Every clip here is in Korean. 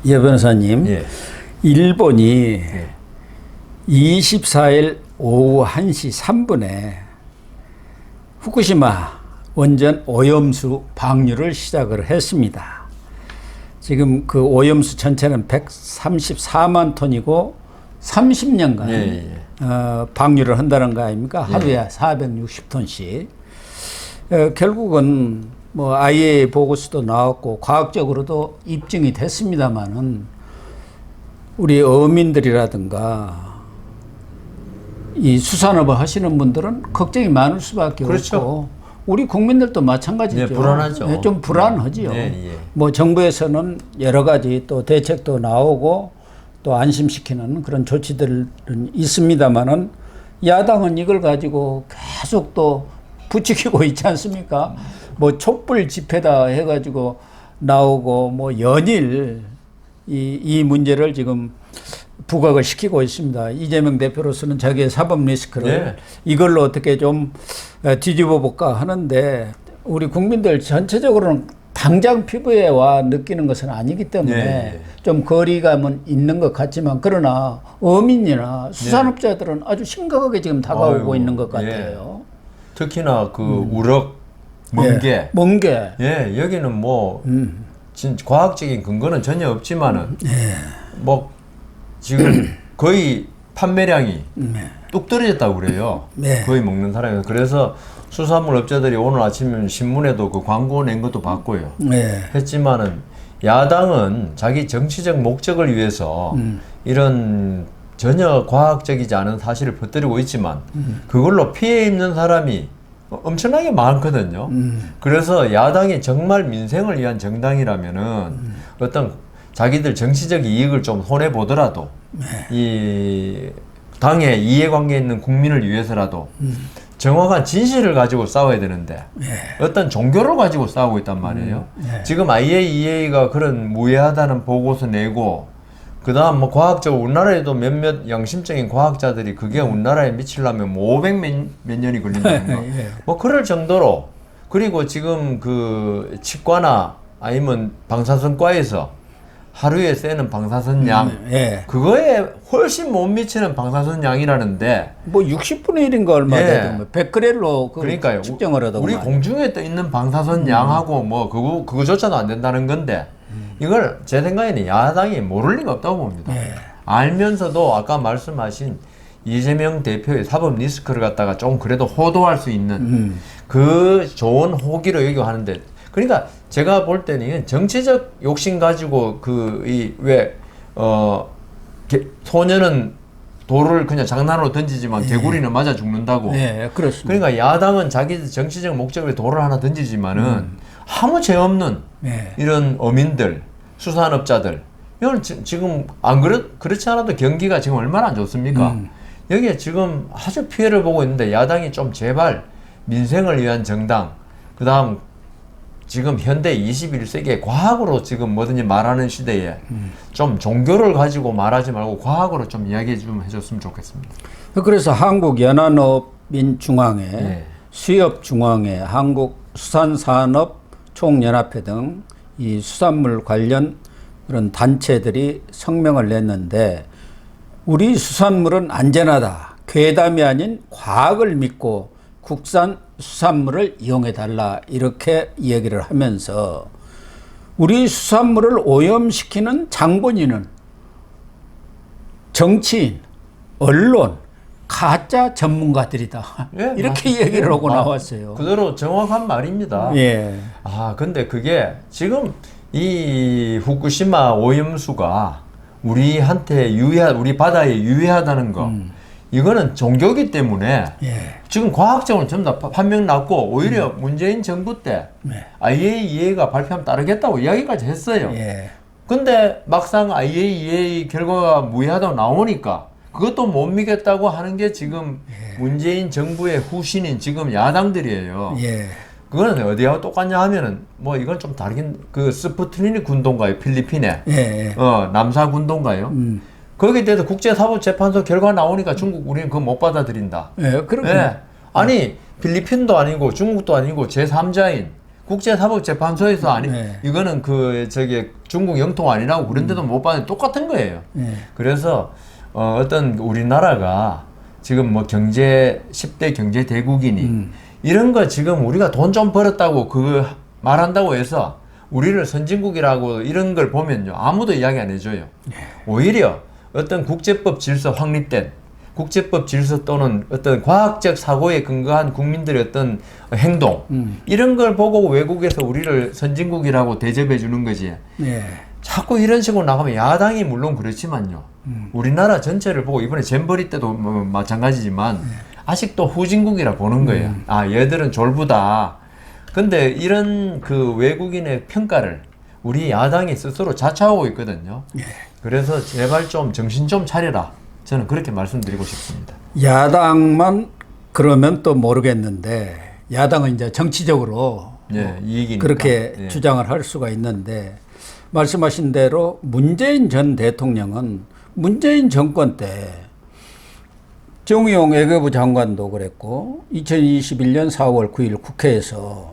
예, 변호사님. 예. 일본이 예. 24일 오후 1시 3분에 후쿠시마 원전 오염수 방류를 시작을 했습니다. 지금 그 오염수 전체는 134만 톤이고 30년간 예. 방류를 한다는 거 아닙니까? 예. 하루에 460톤씩. 결국은 뭐 IAEA 보고서도 나왔고 과학적으로도 입증이 됐습니다만은 우리 어민들이라든가 이 수산업을 하시는 분들은 걱정이 많을 수밖에 그렇죠. 없고 우리 국민들도 마찬가지죠. 네, 불안하죠. 네, 좀 불안하지요. 예. 뭐 정부에서는 여러 가지 또 대책도 나오고 또 안심시키는 그런 조치들은 있습니다만은 야당은 이걸 가지고 계속 또 부추기고 있지 않습니까? 뭐 촛불 집회다 해가지고 나오고 뭐 연일 이 문제를 지금 부각을 시키고 있습니다. 이재명 대표로서는 자기의 사법 리스크를 이걸로 어떻게 좀 뒤집어 볼까 하는데 우리 국민들 전체적으로는 당장 피부에 와 느끼는 것은 아니기 때문에 좀 거리감은 있는 것 같지만 그러나 어민이나 수산업자들은 아주 심각하게 지금 다가오고 있는 것 같아요. 특히나 그 우럭, 멍게. 멍게. 예, 여기는 뭐 진짜 과학적인 근거는 전혀 없지만은 뭐 지금 거의 판매량이 뚝 떨어졌다고 그래요. 거의 먹는 사람이. 그래서 수산물 업자들이 오늘 아침 신문에도 그 광고 낸 것도 봤고요. 했지만은 야당은 자기 정치적 목적을 위해서 이런 전혀 과학적이지 않은 사실을 퍼뜨리고 있지만 그걸로 피해 입는 사람이 엄청나게 많거든요. 그래서 야당이 정말 민생을 위한 정당이라면은 어떤 자기들 정치적 이익을 좀 손해 보더라도 이 당의 이해관계에 있는 국민을 위해서라도 정확한 진실을 가지고 싸워야 되는데 어떤 종교를 가지고 싸우고 있단 말이에요. 지금 IAEA가 그런 무해하다는 보고서 내고 그 다음 뭐 과학적으로 우리나라에도 몇몇 양심적인 과학자들이 그게 우리나라에 미치려면 뭐 500 몇 년이 걸린다는 거. 뭐 그럴 정도로 그리고 지금 그 치과나 아니면 방사선과에서 하루에 쐬는 방사선 양 그거에 훨씬 못 미치는 방사선 양이라는데 뭐 60분의 1인가 얼마 되든 100g로 그러니까요. 측정을 하더구만. 우리 공중에 떠 있는 방사선 양하고 뭐 그거조차도 안 된다는 건데 이걸 제 생각에는 야당이 모를 리가 없다고 봅니다. 알면서도 아까 말씀하신 이재명 대표의 사법 리스크를 갖다가 좀 그래도 호도할 수 있는 그 좋은 호기로 여기고 하는데 그러니까 제가 볼 때는 이건 정치적 욕심 가지고 소년은 돌을 그냥 장난으로 던지지만 개구리는 맞아 죽는다고. 그렇습니다. 그러니까 야당은 자기 정치적 목적으로 돌을 하나 던지지만은 아무 죄 없는 이런 어민들, 수산업자들 이건 지금 안 그렇지 않아도 경기가 지금 얼마나 안 좋습니까? 여기에 지금 아주 피해를 보고 있는데 야당이 좀 제발 민생을 위한 정당, 그 다음 지금 현대 21세기에 과학으로 지금 뭐든지 말하는 시대에 좀 종교를 가지고 말하지 말고 과학으로 좀 이야기 좀 해줬으면 좋겠습니다. 그래서 한국연안업인중앙회, 수협중앙회, 한국수산산업총연합회 등 이 수산물 관련 그런 단체들이 성명을 냈는데 우리 수산물은 안전하다. 괴담이 아닌 과학을 믿고 국산 수산물을 이용해달라 이렇게 얘기를 하면서 우리 수산물을 오염시키는 장본인은 정치인, 언론, 가짜 전문가들이다. 이렇게 얘기를 하고 나왔어요. 그대로 정확한 말입니다. 근데 그게 지금 이 후쿠시마 오염수가 우리한테 우리 바다에 유해하다는 거 이거는 종교기 때문에 지금 과학적으로 전부 다 판명 났고 오히려 문재인 정부 때 IAEA가 발표하면 따르겠다고 이야기까지 했어요. 근데 막상 IAEA 결과가 무해하다고 나오니까 그것도 못 믿겠다고 하는 게 지금 문재인 정부의 후신인 지금 야당들이에요. 그거는 어디하고 똑같냐 하면은 뭐 이건 좀 다르긴 그 스푸트니크 군도인가요? 필리핀에 남사 군도인가요? 거기에 대해서 국제사법재판소 결과 나오니까 중국 우리는 그거 못 받아들인다. 아니 필리핀도 아니고 중국도 아니고 제3자인 국제사법재판소에서 아니 네. 이거는 그 저기 중국 영토 아니라고 그런데도 못 받는 똑같은 거예요. 네. 그래서 어떤 우리나라가 지금 뭐 경제 10대 경제 대국이니 이런 거 지금 우리가 돈 좀 벌었다고 그거 말한다고 해서 우리를 선진국이라고 이런 걸 보면요 아무도 이야기 안 해줘요. 오히려 어떤 국제법 질서 확립된 국제법 질서 또는 어떤 과학적 사고에 근거한 국민들의 어떤 행동 이런 걸 보고 외국에서 우리를 선진국이라고 대접해 주는 거지. 네. 자꾸 이런 식으로 나가면 야당이 물론 그렇지만요. 우리나라 전체를 보고 이번에 잼버리 때도 뭐 마찬가지지만 아직도 후진국이라 보는 거예요. 아 얘들은 졸부다. 근데 이런 그 외국인의 평가를 우리 야당이 스스로 자처하고 있거든요. 그래서 제발 좀 정신 좀 차려라. 저는 그렇게 말씀드리고 싶습니다. 야당만 그러면 또 모르겠는데 야당은 이제 정치적으로 이익이니까. 그렇게 주장을 할 수가 있는데 말씀하신 대로 문재인 전 대통령은 문재인 정권 때 정의용 외교부 장관도 그랬고 2021년 4월 9일 국회에서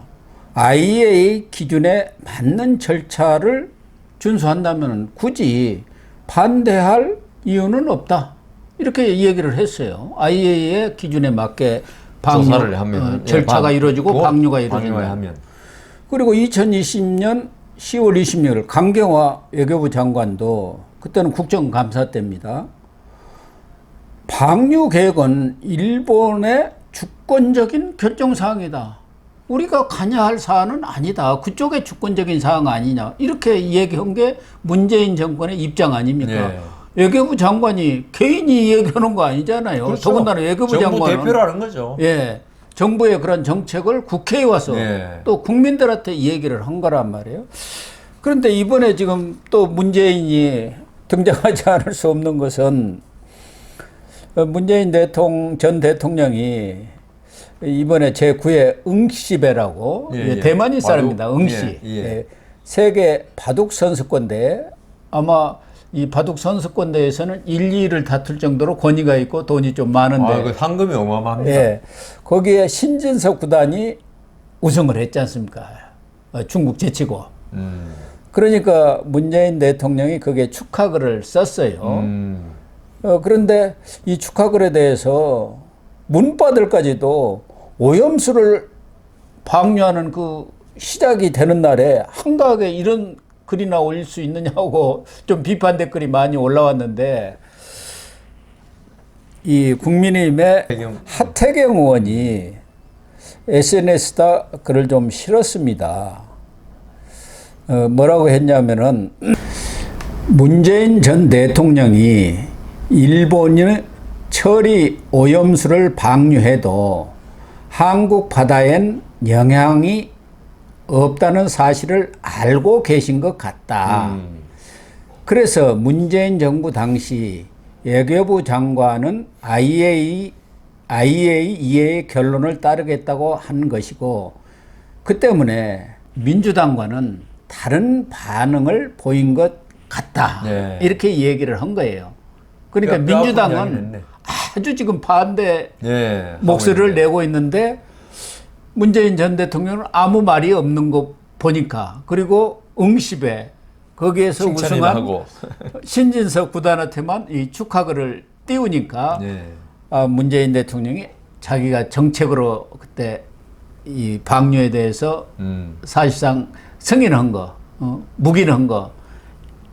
IAEA 기준에 맞는 절차를 준수한다면 굳이 반대할 이유는 없다. 이렇게 얘기를 했어요. IAEA 기준에 맞게 조사를 하면 절차가 이루어지고 방류가 이루어진다. 하면. 그리고 2020년 10월 26일 강경화 외교부 장관도 그때는 국정감사 때입니다. 방류 계획은 일본의 주권적인 결정사항이다. 우리가 관여할 사안은 아니다. 그쪽의 주권적인 사항 아니냐. 이렇게 얘기한 게 문재인 정권의 입장 아닙니까? 예. 외교부 장관이 개인이 얘기하는 거 아니잖아요. 그렇죠. 더군다나 외교부 정부 장관은 대표라는 거죠. 예, 정부의 그런 정책을 국회에 와서 또 국민들한테 얘기를 한 거란 말이에요. 그런데 이번에 지금 또 문재인이 등장하지 않을 수 없는 것은 문재인 전 대통령이 이번에 제9회 응시배라고 대만인 사람입니다. 응시. 세계 바둑 선수권대회 아마 이 바둑 선수권대회에서는 1, 2위를 다툴 정도로 권위가 있고 돈이 좀 많은데 그 상금이 어마어마합니다. 예, 거기에 신진석 구단이 우승을 했지 않습니까? 중국 제치고. 그러니까 문재인 대통령이 거기에 축하글을 썼어요. 그런데 이 축하글에 대해서 문바들까지도 오염수를 방류하는 그 시작이 되는 날에 한가하게 이런 글이나 올릴 수 있느냐고 좀 비판 댓글이 많이 올라왔는데 이 국민의힘의 하태경 의원이 SNS에다 글을 좀 실었습니다. 뭐라고 했냐면은 문재인 전 대통령이 일본의 처리 오염수를 방류해도 한국 바다엔 영향이 없다는 사실을 알고 계신 것 같다. 그래서 문재인 정부 당시 외교부 장관은 IAEA의 결론을 따르겠다고 한 것이고 그 때문에 민주당과는 다른 반응을 보인 것 같다. 이렇게 얘기를 한 거예요. 그러니까 민주당은 아주 지금 반대 목소리를 내고 있는데 문재인 전 대통령은 아무 말이 없는 거 보니까 그리고 응시배 거기에서 우승한 신진석 구단한테만 이 축하글을 띄우니까 문재인 대통령이 자기가 정책으로 그때 이 방류에 대해서 사실상 승인한 거, 묵인한 거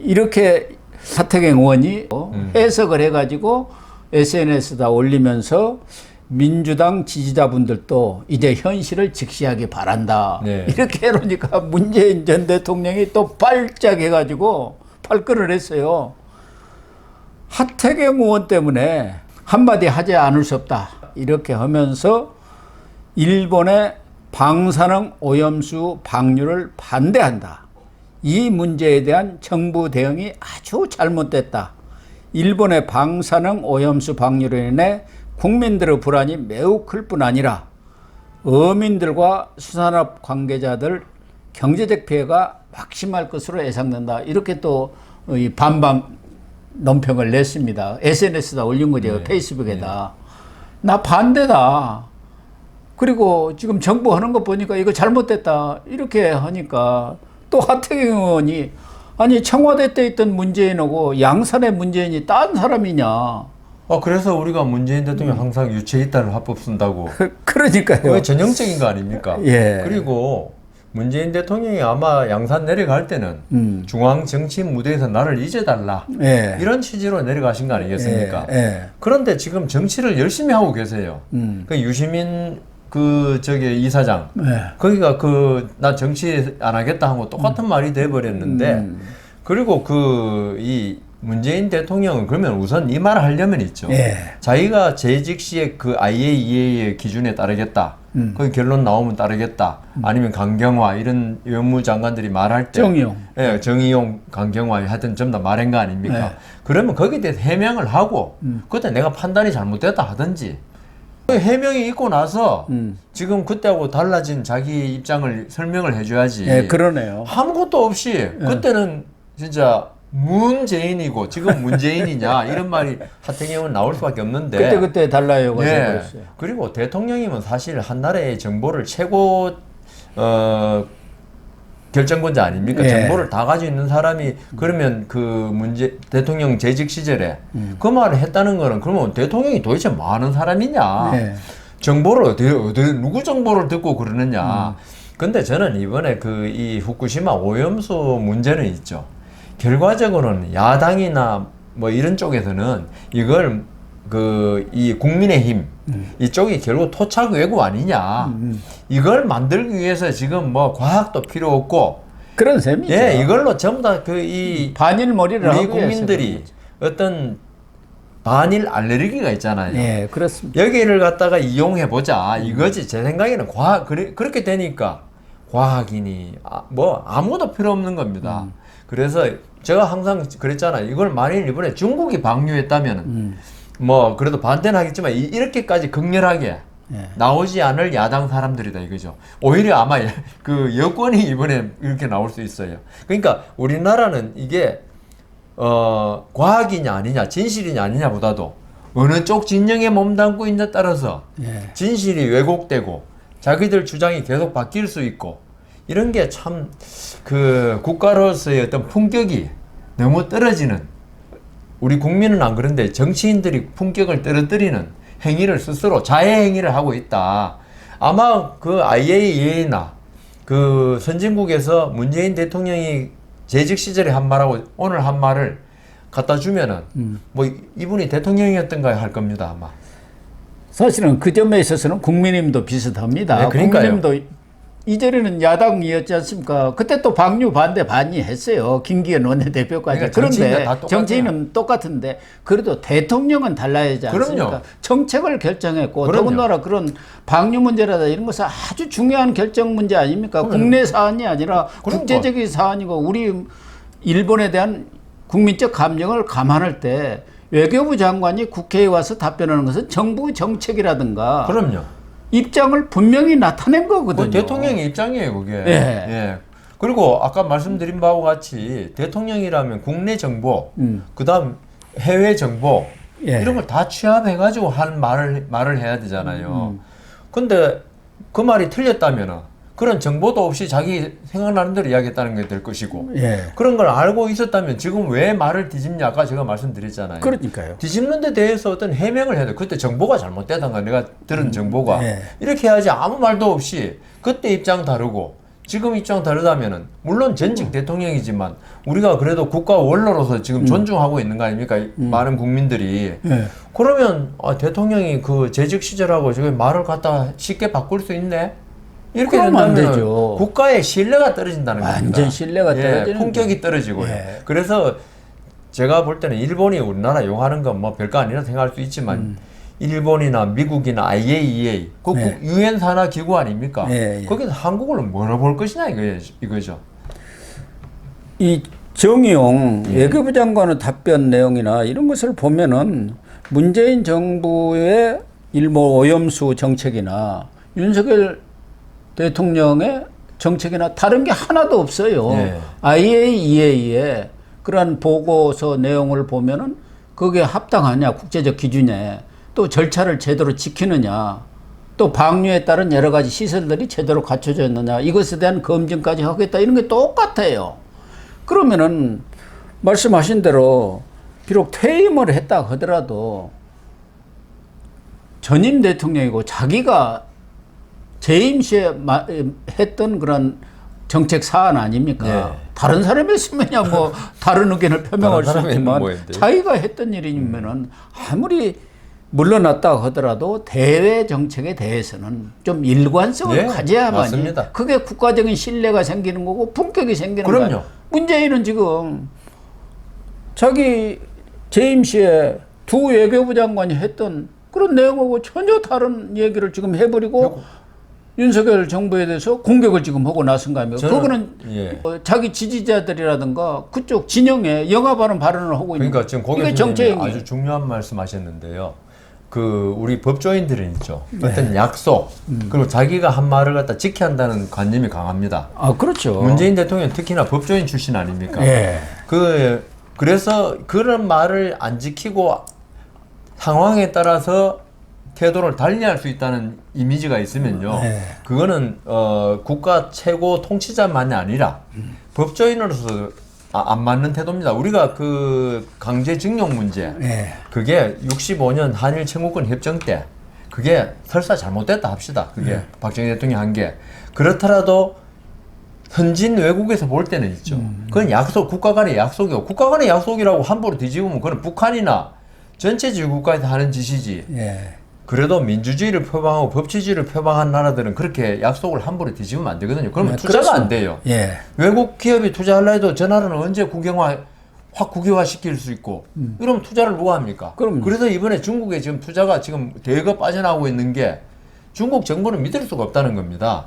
이렇게 하태경 의원이 해석을 해가지고 SNS에다 올리면서 민주당 지지자분들도 이제 현실을 직시하기 바란다. 이렇게 해놓으니까 문재인 전 대통령이 또 발작 해가지고 발끈을 했어요. 하태경 의원 때문에 한마디 하지 않을 수 없다. 이렇게 하면서 일본의 방사능 오염수 방류를 반대한다. 이 문제에 대한 정부 대응이 아주 잘못됐다. 일본의 방사능 오염수 방류로 인해 국민들의 불안이 매우 클 뿐 아니라 어민들과 수산업 관계자들 경제적 피해가 막심할 것으로 예상된다. 이렇게 또 이 반박 논평을 냈습니다. SNS에다 올린 거죠. 페이스북에다. 나 반대다. 그리고 지금 정부 하는 거 보니까 이거 잘못됐다 이렇게 하니까 또 하태경 의원이 아니 청와대 때 있던 문재인하고 양산의 문재인이 딴 사람이냐. 그래서 우리가 문재인 대통령 항상 유체이탈 화법 쓴다고. 그러니까요. 그게 전형적인 거 아닙니까? 예. 그리고 문재인 대통령이 아마 양산 내려갈 때는 중앙 정치 무대에서 나를 잊어달라. 예. 이런 취지로 내려가신 거 아니겠습니까? 예. 그런데 지금 정치를 열심히 하고 계세요. 그 유시민 이사장. 예. 거기가 나 정치 안 하겠다 하고 똑같은 말이 돼버렸는데 그리고 이 문재인 대통령은 그러면 우선 이 말을 하려면 있죠. 예. 자기가 재직 시에 IAEA의 기준에 따르겠다. 거기 결론 나오면 따르겠다. 아니면 강경화 이런 외무장관들이 말할 때 정의용. 예, 정의용, 강경화 하여튼 전부 다 말한 거 아닙니까? 예. 그러면 거기에 대해서 해명을 하고 그때 내가 판단이 잘못됐다 하든지 그 해명이 있고 나서 지금 그때하고 달라진 자기 입장을 설명을 해줘야지. 예, 그러네요. 아무것도 없이 그때는 진짜 문재인이고 지금 문재인이냐 이런 말이 하태경은 나올 수밖에 없는데 그때 달라요가 예. 돼버렸어요. 그리고 대통령이면 사실 한 나라의 정보를 최고 결정권자 아닙니까? 예. 정보를 다 가지고 있는 사람이 그러면 대통령 재직 시절에 그 말을 했다는 거는 그러면 대통령이 도대체 뭐 하는 사람이냐? 예. 정보를 누구 정보를 듣고 그러느냐? 근데 저는 이번에 이 후쿠시마 오염수 문제는 있죠. 결과적으로는 야당이나 뭐 이런 쪽에서는 이걸 이 국민의힘 이쪽이 결국 토착 왜구 아니냐 이걸 만들기 위해서 지금 뭐 과학도 필요 없고 그런 셈이죠. 예 이걸로 전부 다 반일 머리를 우리 하고 국민들이 어떤 반일 알레르기가 있잖아요. 예, 그렇습니다. 여기를 갖다가 이용해 보자 이거지. 제 생각에는 그렇게 되니까 과학이니 뭐 아무것도 필요 없는 겁니다. 그래서 제가 항상 그랬잖아요. 이걸 만일 이번에 중국이 방류했다면 뭐 그래도 반대는 하겠지만 이렇게까지 극렬하게 예. 나오지 않을 야당 사람들이다 이거죠. 오히려 아마 여권이 이번에 이렇게 나올 수 있어요. 그러니까 우리나라는 이게 과학이냐 아니냐 진실이냐 아니냐보다도 어느 쪽 진영에 몸담고 있냐에 따라서 예. 진실이 왜곡되고 자기들 주장이 계속 바뀔 수 있고 이런 게 참 국가로서의 어떤 품격이 너무 떨어지는, 우리 국민은 안 그런데 정치인들이 품격을 떨어뜨리는 행위를 스스로 자해 행위를 하고 있다. 아마 IAEA나 선진국에서 문재인 대통령이 재직 시절에 한 말하고 오늘 한 말을 갖다 주면은 뭐 이분이 대통령이었던가 할 겁니다 아마. 사실은 그 점에 있어서는 국민의힘도 비슷합니다. 네, 그러니까요. 국민의힘도 이전에는 야당이었지 않습니까? 그때 또 방류 반대 반이 했어요. 김기현 원내대표까지. 그러니까 그런데 정치인은 똑같은데 그래도 대통령은 달라야지 않습니까? 그럼요. 정책을 결정했고 그럼요. 더군다나 그런 방류 문제라다 이런 것은 아주 중요한 결정 문제 아닙니까? 국내 사안이 아니라 국제적인 사안이고 우리 일본에 대한 국민적 감정을 감안할 때 외교부 장관이 국회에 와서 답변하는 것은 정부 정책이라든가 그럼요. 입장을 분명히 나타낸 거거든요. 대통령의 입장이에요, 그게. 예. 예. 그리고 아까 말씀드린 바와 같이 대통령이라면 국내 정보, 그다음 해외 정보 예. 이런 걸 다 취합해가지고 한 말을 해야 되잖아요. 근데 그 말이 틀렸다면은 그런 정보도 없이 자기 생각나는 대로 이야기했다는 게 될 것이고 예. 그런 걸 알고 있었다면 지금 왜 말을 뒤집냐 아까 제가 말씀드렸잖아요. 그러니까요. 뒤집는 데 대해서 어떤 해명을 해야 돼. 그때 정보가 잘못되던가 내가 들은 정보가 예. 이렇게 해야지 아무 말도 없이 그때 입장 다르고 지금 입장 다르다면은 물론 전직 대통령이지만 우리가 그래도 국가 원로로서 지금 존중하고 있는 거 아닙니까? 많은 국민들이. 예. 그러면 대통령이 재직 시절하고 지금 말을 갖다 쉽게 바꿀 수 있네? 이렇게 그러면 안 된다면 되죠. 국가의 신뢰가 떨어진다는 겁니다. 완전 신뢰가 떨어지는 품격이 떨어지고요. 예. 그래서 제가 볼 때는 일본이 우리나라 용하는 건 뭐 별거 아니라 생각할 수 있지만 일본이나 미국이나 IAEA 네. 유엔 산하 기구 아닙니까? 예, 예. 거기서 한국을 뭐라 볼 것이냐 이거죠. 이 정의용 외교부 장관의 답변 내용이나 이런 것을 보면은 문재인 정부의 일본 오염수 정책이나 윤석열 대통령의 정책이나 다른 게 하나도 없어요. 네. IAEA의 그러한 보고서 내용을 보면은 그게 합당하냐 국제적 기준에 또 절차를 제대로 지키느냐 또 방류에 따른 여러 가지 시설들이 제대로 갖춰져 있느냐, 이것에 대한 검증까지 하겠다, 이런 게 똑같아요. 그러면은 말씀하신 대로 비록 퇴임을 했다 하더라도 전임 대통령이고 자기가 재임 시에 했던 그런 정책 사안 아닙니까? 네. 다른 사람이 했으면야 뭐 다른 의견을 표명할 수 있지만 뭐였는데? 자기가 했던 일이면은 아무리 물러났다 하더라도 대외 정책에 대해서는 좀 일관성을 네, 가져야만이 맞습니다. 그게 국가적인 신뢰가 생기는 거고 품격이 생기는 그럼요. 거예요. 문재인은 지금 자기 재임 시에 두 외교부 장관이 했던 그런 내용하고 전혀 다른 얘기를 지금 해버리고 윤석열 정부에 대해서 공격을 지금 하고 나선 거 아닙니까? 그거는 예. 자기 지지자들이라든가 그쪽 진영에 영합하는 발언을 하고 있는 그러니까 지금 이게 고객님 정책이 아주 중요한 말씀하셨는데요. 그 우리 법조인들은 있죠. 어떤 약속 그리고 자기가 한 말을 갖다 지켜야 한다는 관념이 강합니다. 아 그렇죠. 문재인 대통령 특히나 법조인 출신 아닙니까? 예. 그래서 그런 말을 안 지키고 상황에 따라서 태도를 달리할 수 있다는 이미지가 있으면요. 네. 그거는 국가 최고 통치자만이 아니라 법조인으로서 안 맞는 태도입니다. 우리가 그 강제징용 문제, 네. 그게 65년 한일 청구권 협정 때 그게 설사 잘못됐다 합시다. 그게 박정희 대통령이 한 게 그렇더라도 현진 외국에서 볼 때는 있죠. 그건 약속, 국가 간의 약속이고 국가 간의 약속이라고 함부로 뒤집으면 그건 북한이나 전체주의 국가에서 하는 짓이지. 예. 그래도 민주주의를 표방하고 법치주의를 표방한 나라들은 그렇게 약속을 함부로 뒤집으면 안 되거든요. 그러면 네, 투자가 그렇습니다. 안 돼요. 예. 외국 기업이 투자하려 해도 저 나라는 언제 확 국유화 시킬 수 있고 이러면 투자를 누가 합니까? 그럼요. 그래서 이번에 중국에 지금 투자가 지금 대거 빠져나오고 있는 게 중국 정부는 믿을 수가 없다는 겁니다.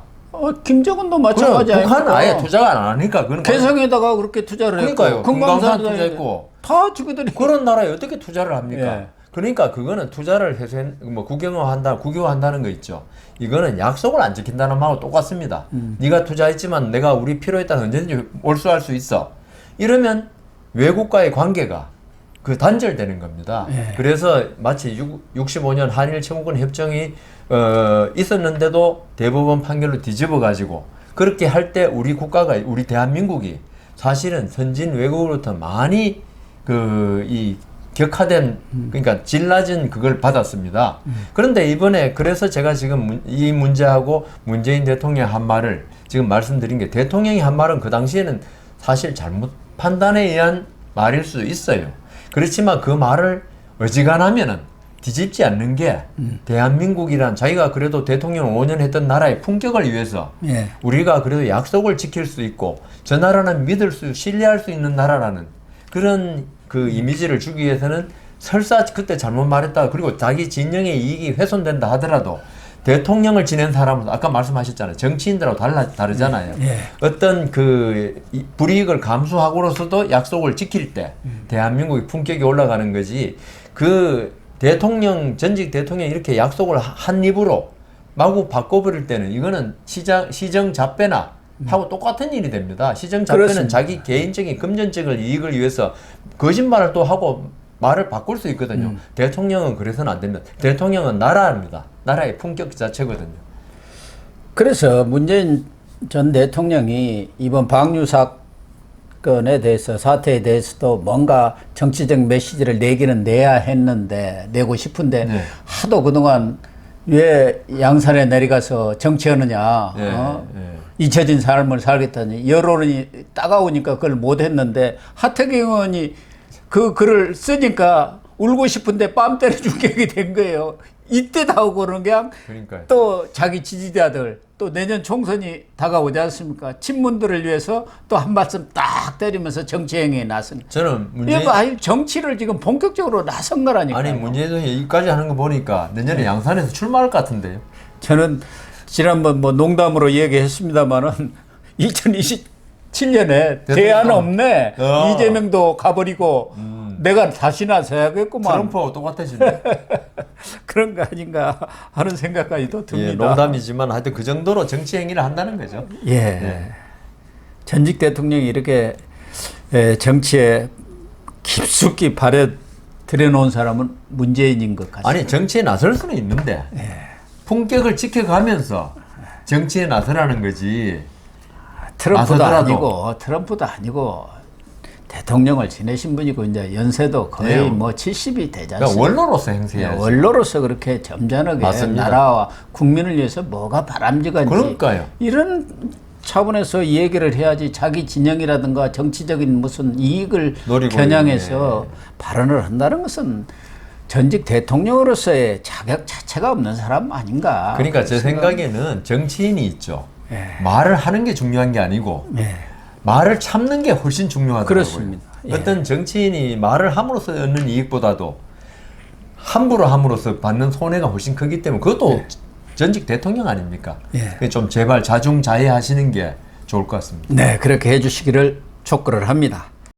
김정은도 마찬가지 북한 아닙니까? 아예 투자가 안 하니까 그건 개성에다가 그렇게 투자를 그러니까요. 했고 금강산 금강산에다 투자했고 다 지그들이 그런 나라에 어떻게 투자를 합니까? 예. 그러니까 그거는 투자를 해서 뭐 국유화한다는 거 있죠. 이거는 약속을 안 지킨다는 말하고 똑같습니다. 네가 투자했지만 내가 우리 필요에 따라 언제든지 몰수할 수 있어. 이러면 외국과의 관계가 그 단절되는 겁니다. 예. 그래서 마치 65년 한일 청구권 협정이 있었는데도 대법원 판결로 뒤집어 가지고 그렇게 할 때 우리 국가가 우리 대한민국이 사실은 선진 외국으로부터 많이 이 격화된 그러니까 질 낮은 그걸 받았습니다. 그런데 이번에 그래서 제가 지금 이 문제하고 문재인 대통령이 한 말을 지금 말씀드린 게 대통령이 한 말은 그 당시에는 사실 잘못 판단에 의한 말일 수 있어요. 그렇지만 그 말을 어지간하면은 뒤집지 않는 게 대한민국이란 자기가 그래도 대통령 5년 했던 나라의 품격을 위해서 예. 우리가 그래도 약속을 지킬 수 있고 저 나라는 신뢰할 수 있는 나라라는 그런 그 이미지를 주기 위해서는 설사 그때 잘못 말했다 그리고 자기 진영의 이익이 훼손된다 하더라도 대통령을 지낸 사람은 아까 말씀하셨잖아요. 정치인들하고 다르잖아요. 예. 어떤 그 불이익을 감수하고로서도 약속을 지킬 때 대한민국의 품격이 올라가는 거지. 그 전직 대통령이 이렇게 약속을 한 입으로 마구 바꿔버릴 때는 이거는 시정 잡배나 하고 똑같은 일이 됩니다. 시정 잡배는 그렇습니다. 자기 개인적인 금전적인 이익을 위해서 거짓말을 또 하고 말을 바꿀 수 있거든요. 대통령은 그래서는 안 됩니다. 대통령은 나라입니다. 나라의 품격 자체거든요. 그래서 문재인 전 대통령이 이번 방류 사건에 대해서 사태에 대해서도 뭔가 정치적 메시지를 내기는 내야 했는데 내고 싶은데 네. 하도 그동안 왜 양산에 내려가서 정치하느냐 네, 네. 잊혀진 삶을 살겠다니 여론이 따가우니까 그걸 못했는데 하태경 의원이 그 글을 쓰니까 울고 싶은데 뺨 때려 죽게 된 거예요. 이때 나오고 그러는 게 그러니까요. 또 자기 지지자들 또 내년 총선이 다가오지 않습니까? 친문들을 위해서 또 한 말씀 딱 때리면서 정치행위에 나선. 저는 문재인 아예 정치를 지금 본격적으로 나선 거라니까요. 아니 문재인 대통령이 여기까지 하는 거 보니까 내년에 양산에서 출마할 것 같은데요. 저는 지난번 뭐 농담으로 얘기했습니다만은 2027년에 대안 없네. 이재명도 가버리고 내가 다시 나서야겠구만. 트럼프하고 똑같아지네. 그런 거 아닌가 하는 생각까지 또 듭니다. 예, 농담이지만 하여튼 그 정도로 정치 행위를 한다는 거죠. 예. 네. 전직 대통령이 이렇게 정치에 깊숙이 발에 들여놓은 사람은 문재인인 것 같습니다. 아니 정치에 나설 수는 있는데 품격을 지켜가면서 정치에 나서라는 거지. 트럼프도 나서더라도. 트럼프도 아니고 대통령을 지내신 분이고 이제 연세도 거의 네. 뭐 70이 되지 그러니까 않습니까? 원로로서 행세해야지. 원로로서 그렇게 점잖하게 맞습니다. 나라와 국민을 위해서 뭐가 바람직한지 그러니까요. 이런 차원에서 이 얘기를 해야지 자기 진영이라든가 정치적인 무슨 이익을 노리고 겨냥해서 있네. 발언을 한다는 것은 전직 대통령으로서의 자격 자체가 없는 사람 아닌가. 그러니까 제 생각에는 정치인이 있죠. 예. 말을 하는 게 중요한 게 아니고 예. 말을 참는 게 훨씬 중요하더라고요. 그렇습니다. 예. 어떤 정치인이 말을 함으로써 얻는 이익보다도 함부로 함으로써 받는 손해가 훨씬 크기 때문에 그것도 전직 대통령 아닙니까? 예. 좀 제발 자중자애하시는 게 좋을 것 같습니다. 네, 그렇게 해주시기를 촉구를 합니다.